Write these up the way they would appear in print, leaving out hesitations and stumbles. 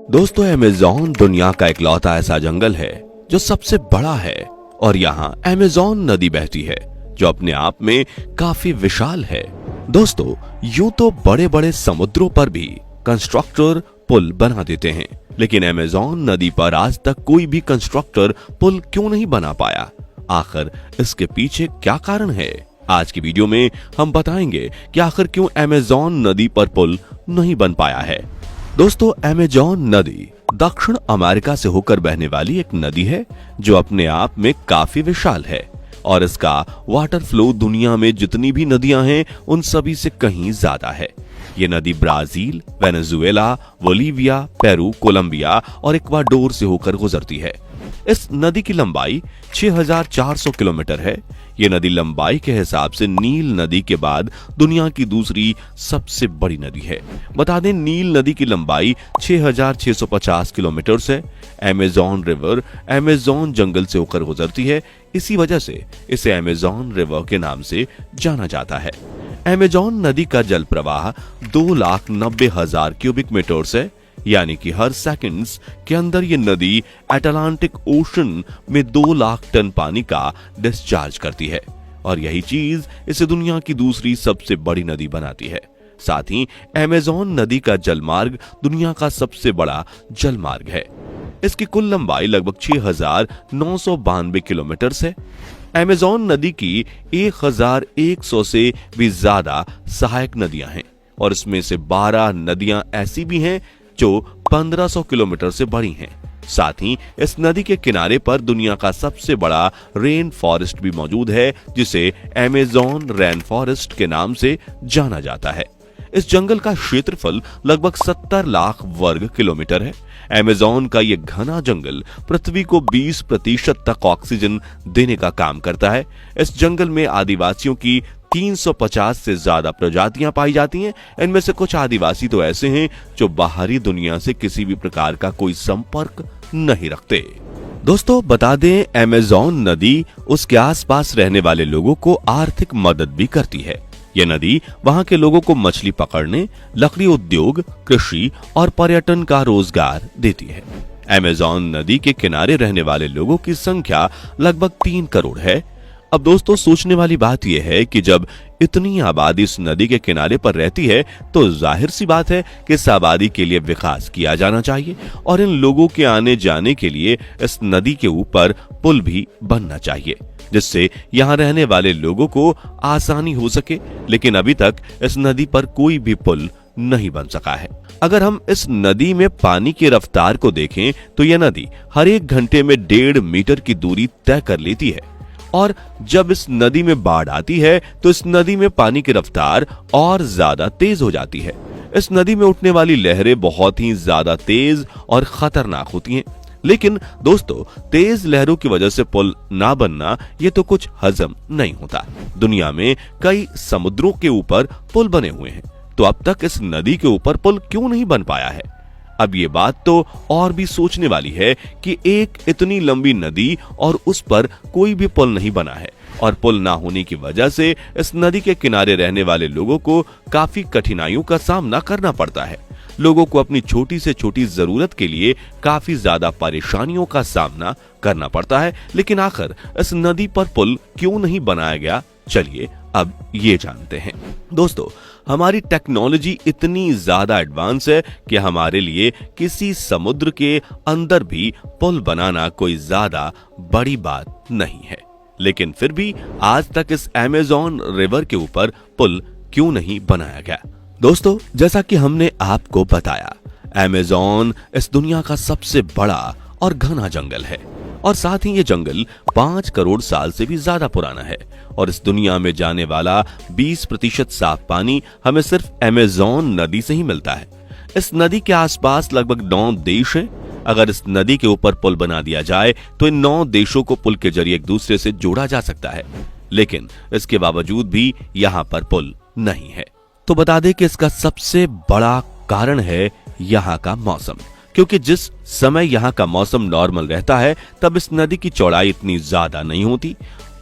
दोस्तों, अमेज़न दुनिया का इकलौता ऐसा जंगल है जो सबसे बड़ा है और यहाँ अमेज़न नदी बहती है जो अपने आप में काफी विशाल है। दोस्तों, यूं तो बड़े बड़े समुद्रों पर भी कंस्ट्रक्टर पुल बना देते हैं, लेकिन अमेज़न नदी पर आज तक कोई भी कंस्ट्रक्टर पुल क्यों नहीं बना पाया? आखिर इसके पीछे क्या कारण है? आज की वीडियो में हम बताएंगे कि आखिर क्यों अमेज़न नदी पर पुल नहीं बन पाया है। दोस्तों, अमेज़न नदी दक्षिण अमेरिका से होकर बहने वाली एक नदी है जो अपने आप में काफी विशाल है और इसका वाटर फ्लो दुनिया में जितनी भी नदियां हैं उन सभी से कहीं ज्यादा है। ये नदी Brazil, Venezuela, Bolivia, Peru, Colombia और इक्वाडोर से होकर गुजरती है। इस नदी की लंबाई 6400 किलोमीटर है। ये नदी लंबाई के हिसाब से नील नदी के बाद दुनिया की दूसरी सबसे बड़ी नदी है। बता दें, नील नदी की लंबाई 6650 किलोमीटर है। अमेज़न रिवर अमेज़न जंगल से होकर गुजरती है, इसी वजह से इसे अमेज़न रिवर के नाम से जाना जाता है। अमेज़न नदी का जल प्रवाह 2,90,000 क्यूबिक मीटर है, यानी कि हर सेकंड्स के अंदर ये नदी अटलांटिक ओशन में 2 लाख टन पानी का डिस्चार्ज करती है और यही चीज इसे दुनिया की दूसरी सबसे बड़ी नदी बनाती है। साथ ही अमेज़न नदी का जलमार्ग दुनिया का सबसे बड़ा जलमार्ग है। इसकी कुल लंबाई लगभग 6,992 किलोमीटर है। अमेज़न नदी की 1,100 से भी ज्यादा सहायक नदियां हैं और इसमें से 12 नदियां ऐसी भी हैं जो 1500 किलोमीटर से बड़ी हैं। साथ ही इस नदी के किनारे पर दुनिया का सबसे बड़ा रेन फॉरेस्ट भी मौजूद है, जिसे अमेज़न रेन फॉरेस्ट के नाम से जाना जाता है। इस जंगल का क्षेत्रफल लगभग 70 लाख वर्ग किलोमीटर है। अमेज़न का यह घना जंगल पृथ्वी को 20% तक ऑक्सीजन देने का काम करता है। इस जंगल में आदिवासियों की 350 से ज्यादा प्रजातियां पाई जाती हैं। इनमें से कुछ आदिवासी तो ऐसे हैं जो बाहरी दुनिया से किसी भी प्रकार का कोई संपर्क नहीं रखते। दोस्तों, बता दें, अमेज़न नदी उसके आसपास रहने वाले लोगों को आर्थिक मदद भी करती है। यह नदी वहां के लोगों को मछली पकड़ने, लकड़ी उद्योग, कृषि और पर्यटन का रोजगार देती है। अमेज़न नदी के किनारे रहने वाले लोगों की संख्या लगभग 3 करोड़ है। अब दोस्तों, सोचने वाली बात यह है कि जब इतनी आबादी इस नदी के किनारे पर रहती है तो जाहिर सी बात है कि इस आबादी के लिए विकास किया जाना चाहिए और इन लोगों के आने जाने के लिए इस नदी के ऊपर पुल भी बनना चाहिए, जिससे यहाँ रहने वाले लोगों को आसानी हो सके। लेकिन अभी तक इस नदी पर कोई भी पुल नहीं बन सका है। अगर हम इस नदी में पानी की रफ्तार को देखें तो यह नदी हर 1 घंटे में 1.5 मीटर की दूरी तय कर लेती है और जब इस नदी में बाढ़ आती है तो इस नदी में पानी की रफ्तार और ज्यादा तेज हो जाती है। इस नदी में उठने वाली लहरें बहुत ही ज्यादा तेज और खतरनाक होती हैं। लेकिन दोस्तों, तेज लहरों की वजह से पुल ना बनना ये तो कुछ हजम नहीं होता। दुनिया में कई समुद्रों के ऊपर पुल बने हुए हैं, तो अब तक इस नदी के ऊपर पुल क्यों नहीं बन पाया है? अब ये बात तो और भी सोचने वाली है कि एक इतनी लंबी नदी और उस पर कोई भी पुल नहीं बना है और पुल ना होने की वजह से इस नदी के किनारे रहने वाले लोगों को काफी कठिनाइयों का सामना करना पड़ता है। लोगों को अपनी छोटी से छोटी जरूरत के लिए काफी ज्यादा परेशानियों का सामना करना पड़ता है। लेकिन आखिर इस नदी पर पुल क्यों नहीं बनाया गया? चलिए अब ये जानते हैं। दोस्तों, हमारी टेक्नोलॉजी इतनी ज्यादा एडवांस है कि हमारे लिए किसी समुद्र के अंदर भी पुल बनाना कोई ज्यादा बड़ी बात नहीं है। लेकिन फिर भी आज तक इस अमेज़न रिवर के ऊपर पुल क्यों नहीं बनाया गया? दोस्तों, जैसा कि हमने आपको बताया, अमेज़न इस दुनिया का सबसे बड़ा और घना जंगल है और साथ ही ये जंगल 5 करोड़ साल से भी ज्यादा पुराना है और इस दुनिया में जाने वाला 20% साफ पानी हमें सिर्फ अमेज़न नदी से ही मिलता है। इस नदी के आसपास लगभग 9 देश हैं। अगर इस नदी के ऊपर पुल बना दिया जाए तो इन 9 देशों को पुल के जरिए एक दूसरे से जोड़ा जा सकता है, लेकिन इसके बावजूद भी यहाँ पर पुल नहीं है। तो बता दें कि इसका सबसे बड़ा कारण है यहाँ का मौसम, क्योंकि जिस समय यहाँ का मौसम नॉर्मल रहता है तब इस नदी की चौड़ाई इतनी ज्यादा नहीं होती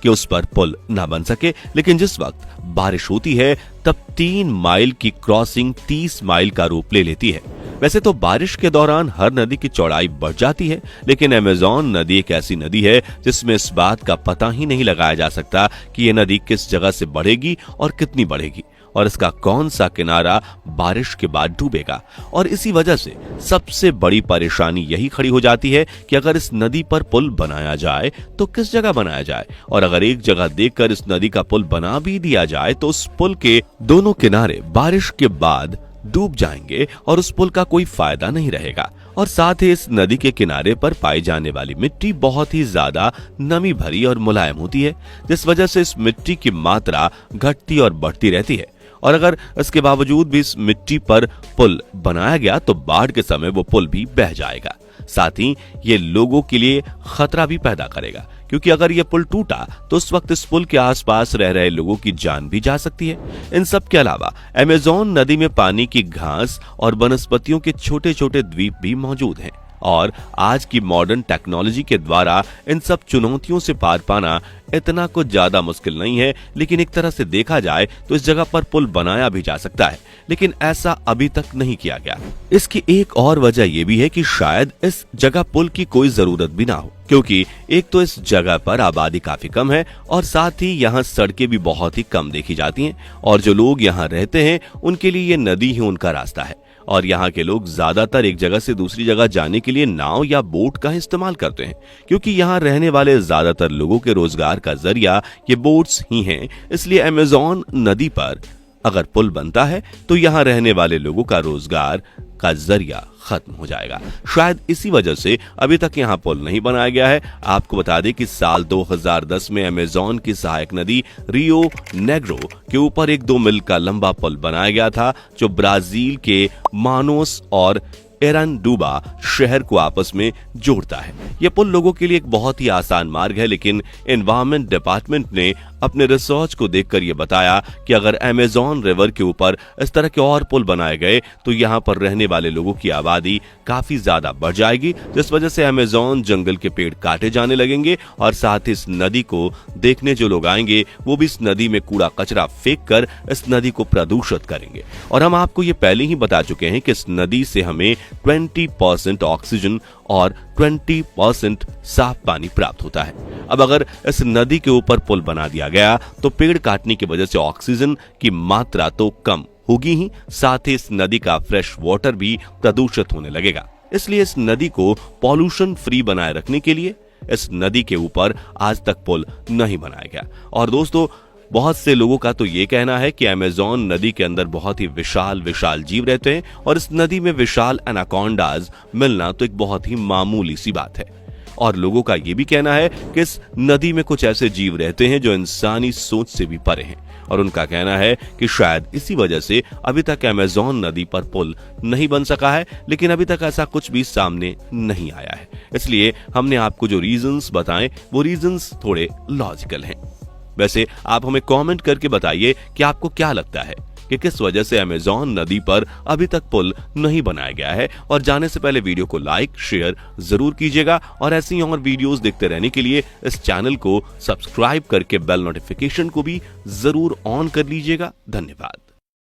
कि उस पर पुल ना बन सके, लेकिन जिस वक्त बारिश होती है तब 3 माइल की क्रॉसिंग 30 माइल का रूप ले लेती है। वैसे तो बारिश के दौरान हर नदी की चौड़ाई बढ़ जाती है, लेकिन अमेज़न नदी एक ऐसी नदी है जिसमें इस बात का पता ही नहीं लगाया जा सकता कि ये नदी किस जगह से बढ़ेगी और कितनी बढ़ेगी और इसका कौन सा किनारा बारिश के बाद डूबेगा। और इसी वजह से सबसे बड़ी परेशानी यही खड़ी हो जाती है कि अगर इस नदी पर पुल बनाया जाए तो किस जगह बनाया जाए, और अगर एक जगह देखकर इस नदी का पुल बना भी दिया जाए तो उस पुल के दोनों किनारे बारिश के बाद डूब जाएंगे और उस पुल का कोई फायदा नहीं रहेगा। और साथ ही इस नदी के किनारे पर पाई जाने वाली मिट्टी बहुत ही ज्यादा नमी भरी और मुलायम होती है, जिस वजह से इस मिट्टी की मात्रा घटती और बढ़ती रहती है। और अगर इसके बावजूद भी इस मिट्टी पर पुल बनाया गया तो बाढ़ के समय वो पुल भी बह जाएगा। साथ ही ये लोगों के लिए खतरा भी पैदा करेगा, क्योंकि अगर ये पुल टूटा तो उस वक्त इस पुल के आसपास रह रहे लोगों की जान भी जा सकती है। इन सब के अलावा अमेज़न नदी में पानी की घास और वनस्पतियों के छोटे छोटे द्वीप भी मौजूद हैं, और आज की मॉडर्न टेक्नोलॉजी के द्वारा इन सब चुनौतियों से पार पाना इतना कुछ ज्यादा मुश्किल नहीं है। लेकिन एक तरह से देखा जाए तो इस जगह पर पुल बनाया भी जा सकता है, लेकिन ऐसा अभी तक नहीं किया गया। इसकी एक और वजह यह भी है कि शायद इस जगह पुल की कोई जरूरत भी ना हो, क्योंकि एक तो इस जगह पर आबादी काफी कम है और साथ ही यहाँ सड़कें भी बहुत ही कम देखी जाती हैं, और जो लोग यहाँ रहते हैं उनके लिए ये नदी ही उनका रास्ता है। और यहाँ के लोग ज्यादातर एक जगह से दूसरी जगह जाने के लिए नाव या बोट का इस्तेमाल करते हैं, क्योंकि यहाँ रहने वाले ज्यादातर लोगों के रोजगार का जरिया ये बोट्स ही हैं। इसलिए अमेज़न नदी पर अगर पुल बनता है तो यहाँ रहने वाले लोगों का रोजगार का जरिया खत्म हो जाएगा। शायद इसी वजह से अभी तक यहाँ पुल नहीं बनाया गया है। आपको बता दें कि साल 2010 में अमेज़न की सहायक नदी रियो नेग्रो के ऊपर एक 2 मील का लंबा पुल बनाया गया था, जो ब्राजील के मानोस और एरांडुबा शहर को आपस में जोड़ता है। यह पुल लोगों के लिए एक बहुत ही आसान मार्ग है, लेकिन एनवायरमेंट डिपार्टमेंट ने अपने रिसर्च को देखकर यह बताया कि अगर अमेज़न रिवर के ऊपर इस तरह के और पुल बनाए गए तो यहाँ पर रहने वाले लोगों की आबादी काफी ज्यादा बढ़ जाएगी, जिस वजह से अमेज़न जंगल के पेड़ काटे जाने लगेंगे और साथ ही इस नदी को देखने जो लोग आएंगे वो भी इस नदी में कूड़ा कचरा फेंक कर इस नदी को प्रदूषित करेंगे। और हम आपको ये पहले ही बता चुके हैं कि इस नदी से हमें 20% ऑक्सीजन और 20% साफ पानी प्राप्त होता है। अब अगर इस नदी के ऊपर पुल बना दिया गया तो पेड़ काटने की वजह से ऑक्सीजन की मात्रा तो कम होगी ही, साथ ही इस नदी का फ्रेश वाटर भी प्रदूषित होने लगेगा। इसलिए इस नदी को पॉल्यूशन फ्री बनाए रखने के लिए इस नदी के ऊपर आज तक पुल नहीं बनाया गया। और दोस्तों, बहुत से लोगों का तो ये कहना है कि अमेज़न नदी के अंदर बहुत ही विशाल जीव रहते हैं और इस नदी में विशाल एनाकोंडाज मिलना तो एक बहुत ही मामूली सी बात है। और लोगों का ये भी कहना है कि इस नदी में कुछ ऐसे जीव रहते हैं जो इंसानी सोच से भी परे हैं, और उनका कहना है कि शायद इसी वजह से अभी तक अमेज़न नदी पर पुल नहीं बन सका है। लेकिन अभी तक ऐसा कुछ भी सामने नहीं आया है, इसलिए हमने आपको जो रीजंस बताएं वो रीजंस थोड़े लॉजिकल हैं। वैसे आप हमें कमेंट करके बताइए कि आपको क्या लगता है कि किस वजह से अमेज़न नदी पर अभी तक पुल नहीं बनाया गया है। और जाने से पहले वीडियो को लाइक शेयर जरूर कीजिएगा, और ऐसी और वीडियोस देखते रहने के लिए इस चैनल को सब्सक्राइब करके बेल नोटिफिकेशन को भी जरूर ऑन कर लीजिएगा। धन्यवाद।